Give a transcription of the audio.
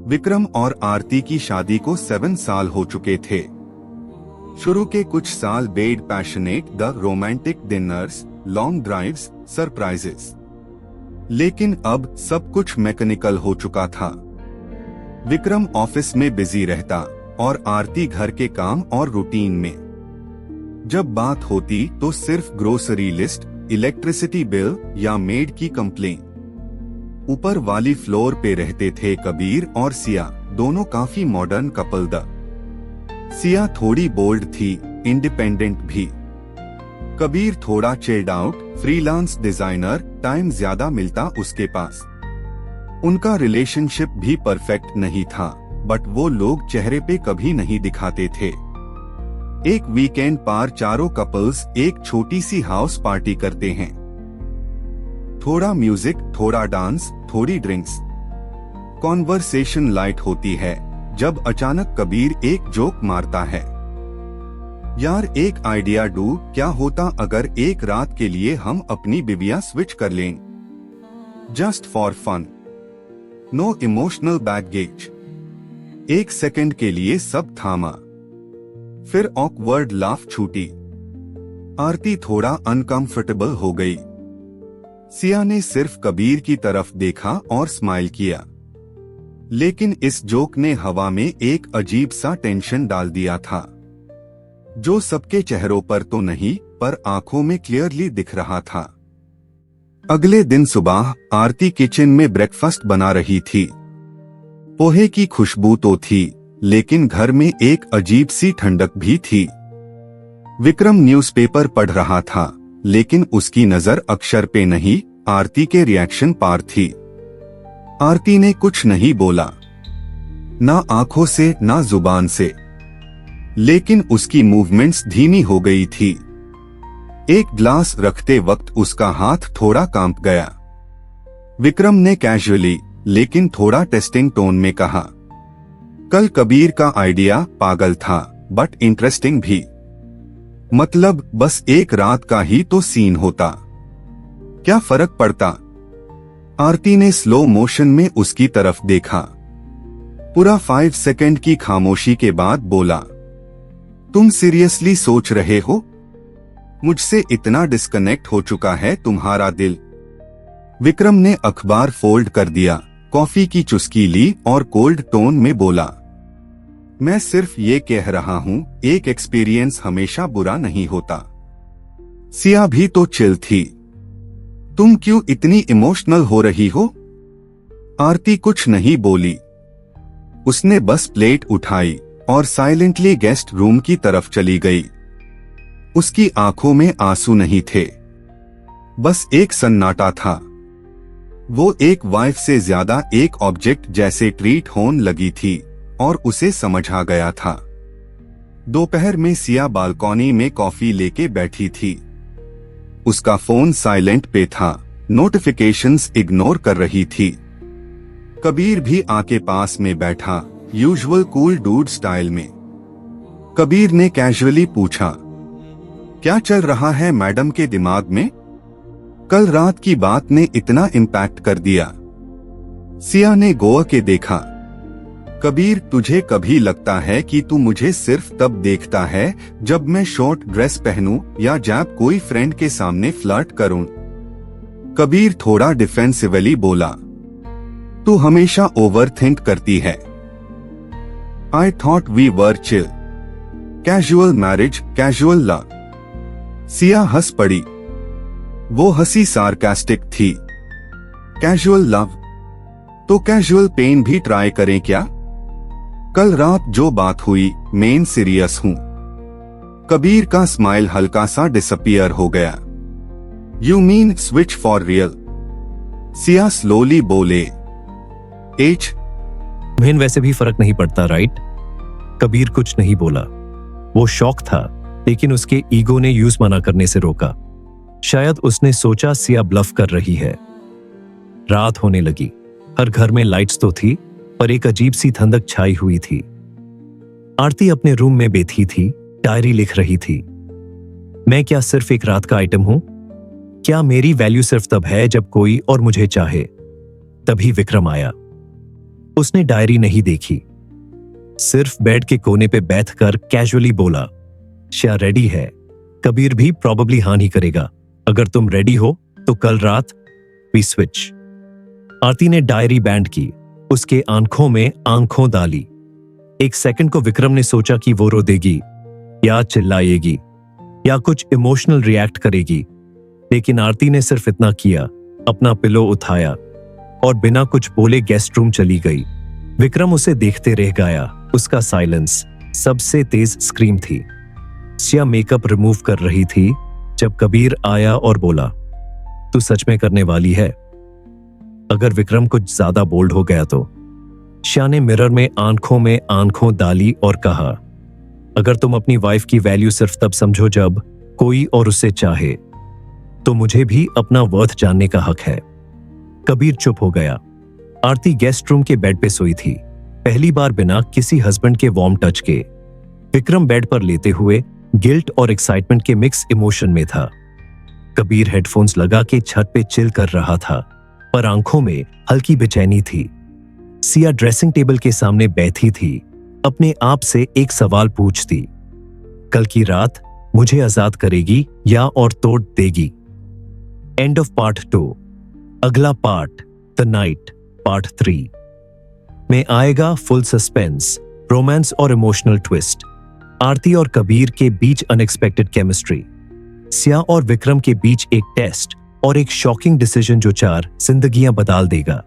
विक्रम और आरती की शादी को 7 साल हो चुके थे। शुरू के कुछ साल bed passionate, the romantic dinners, long drives, surprises. लेकिन अब सब कुछ मैकेनिकल हो चुका था। विक्रम ऑफिस में बिजी रहता और आरती घर के काम और रूटीन में। जब बात होती तो सिर्फ ग्रोसरी लिस्ट, इलेक्ट्रिसिटी बिल या मेड की कंप्लेन। ऊपर वाली फ्लोर पे रहते थे कबीर और सिया, दोनों काफी मॉडर्न कपल। द सिया थोड़ी बोल्ड थी, इंडिपेंडेंट भी। कबीर थोड़ा chilled out, freelance designer, time ज्यादा मिलता उसके पास। उनका रिलेशनशिप भी परफेक्ट नहीं था, बट वो लोग चेहरे पे कभी नहीं दिखाते थे। एक वीकेंड पर चारों कपल्स एक छोटी सी हाउस पार्टी करते हैं। थोड़ा म्यूजिक, थोड़ा डांस, थोड़ी ड्रिंक्स। कॉन्वर्सेशन लाइट होती है जब अचानक कबीर एक जोक मारता है, यार एक आइडिया डू, क्या होता अगर एक रात के लिए हम अपनी बिवियां स्विच कर लें? Just for fun, no emotional baggage. 1 second के लिए सब थामा, फिर ऑकवर्ड लाफ छूटी। आरती थोड़ा अनकंफर्टेबल हो गई। सिया ने सिर्फ कबीर की तरफ देखा और स्माइल किया, लेकिन इस जोक ने हवा में एक अजीब सा टेंशन डाल दिया था, जो सबके चेहरों पर तो नहीं पर आंखों में क्लियरली दिख रहा था। अगले दिन सुबह आरती किचन में ब्रेकफास्ट बना रही थी। पोहे की खुशबू तो थी, लेकिन घर में एक अजीब सी ठंडक भी थी। विक्रम न्यूज़पेपर पढ़ रहा था, लेकिन उसकी नजर अक्षर पे नहीं, आरती के रिएक्शन पर थी। आरती ने कुछ नहीं बोला, ना आंखों से ना जुबान से, लेकिन उसकी मूवमेंट्स धीमी हो गई थी। एक ग्लास रखते वक्त उसका हाथ थोड़ा कांप गया। विक्रम ने कैजुअली लेकिन थोड़ा टेस्टिंग टोन में कहा, कल कबीर का आइडिया पागल था, बट इंटरेस्टिंग भी। मतलब बस एक रात का ही तो सीन होता, क्या फर्क पड़ता? आरती ने स्लो मोशन में उसकी तरफ देखा। पूरा 5 सेकंड की खामोशी के बाद बोला, तुम सीरियसली सोच रहे हो? मुझसे इतना डिस्कनेक्ट हो चुका है तुम्हारा दिल? विक्रम ने अखबार फोल्ड कर दिया, कॉफी की चुस्की ली और कोल्ड टोन में बोला, मैं सिर्फ ये कह रहा हूँ, एक एक्सपीरियंस हमेशा बुरा नहीं होता। सिया भी तो चिल थी, तुम क्यों इतनी इमोशनल हो रही हो? आरती कुछ नहीं बोली। उसने बस प्लेट उठाई और साइलेंटली गेस्ट रूम की तरफ चली गई। उसकी आंखों में आंसू नहीं थे, बस एक सन्नाटा था। वो एक वाइफ से ज्यादा एक ऑब्जेक्ट जैसे ट्रीट होने लगी थी और उसे समझ आ गया था। दोपहर में सिया बालकॉनी में कॉफी लेके बैठी थी। उसका फोन साइलेंट पे था, नोटिफिकेशंस इग्नोर कर रही थी। कबीर भी आके पास में बैठा, यूजुअल कूल डूड स्टाइल में। कबीर ने कैजुअली पूछा, क्या चल रहा है मैडम के दिमाग में? कल रात की बात ने इतना इम्पैक्ट कर दिया। सिया ने गौर के देखा। कबीर, तुझे कभी लगता है कि तू मुझे सिर्फ तब देखता है जब मैं शॉर्ट ड्रेस पहनूं या जब कोई फ्रेंड के सामने फ्लर्ट करूं? कबीर थोड़ा डिफेंसिवली बोला, तू हमेशा ओवरथिंक करती है। I thought we were chill, casual marriage, casual love. Siya हंस पड़ी। वो हंसी सार्कास्टिक थी। Casual love? तो कैजुअल पेन भी ट्राई करें क्या? कल रात जो बात हुई, मैं सीरियस हूं। कबीर का स्माइल हल्का सा डिसअपियर हो गया। You mean switch for real? Siya slowly बोले, एज तुम्हें वैसे भी फर्क नहीं पड़ता, राइट? कबीर कुछ नहीं बोला। वो शॉक था, लेकिन उसके ईगो ने यूज मना करने से रोका। शायद उसने सोचा सिया ब्लफ कर रही है। रात होने लगी। हर घर में लाइट्स तो थी, पर एक अजीब सी ठंडक छाई हुई थी। आरती अपने रूम में बैठी थी, डायरी लिख रही थी। मैं क्या सिर्फ एक रात का आइटम हूं? क्या मेरी वैल्यू सिर्फ तब है जब कोई और मुझे चाहे? तभी विक्रम आया। उसने डायरी नहीं देखी, सिर्फ बेड के कोने पे बैठकर कैजुअली बोला, श्या रेडी है? कबीर भी प्रॉबली हाँ नहीं करेगा। अगर तुम रेडी हो तो कल रात वी स्विच। आरती ने डायरी बैंड की, उसके आंखों में आंखों डाली। एक सेकंड को विक्रम ने सोचा कि वो रो देगी या चिल्लाएगी या कुछ इमोशनल रिएक्ट करेगी, लेकिन आरती ने सिर्फ इतना किया, अपना पिलो उठाया और बिना कुछ बोले गेस्ट रूम चली गई। विक्रम उसे देखते रह गया। उसका साइलेंस सबसे तेज स्क्रीम थी। श्या मेकअप रिमूव कर रही थी जब कबीर आया और बोला, तू सच में करने वाली है? अगर विक्रम कुछ ज्यादा बोल्ड हो गया तो? श्या ने मिरर में आंखों डाली और कहा, अगर तुम अपनी वाइफ की वैल्यू सिर्फ तब समझो जब कोई और उसे चाहे, तो मुझे भी अपना वर्थ जानने का हक है। कबीर चुप हो गया। आरती गेस्ट रूम के बेड पे सोई थी, पहली बार बिना किसी हस्बैंड के वार्म टच के। विक्रम बेड पर लेते हुए गिल्ट और एक्साइटमेंट के मिक्स इमोशन में था। कबीर हेडफोन्स लगा के छत पे चिल कर रहा था, पर आंखों में हल्की बेचैनी थी। सिया ड्रेसिंग टेबल के सामने बैठी थी, अपने आप से एक सवाल पूछती, कल की रात मुझे आजाद करेगी या और तोड़ देगी? End of part 2। अगला पार्ट द नाइट पार्ट 3 में आएगा फुल सस्पेंस, रोमांस और इमोशनल ट्विस्ट। आरती और कबीर के बीच अनएक्सपेक्टेड केमिस्ट्री, सिया और विक्रम के बीच एक टेस्ट और एक शॉकिंग डिसीजन जो 4 जिंदगियां बदल देगा।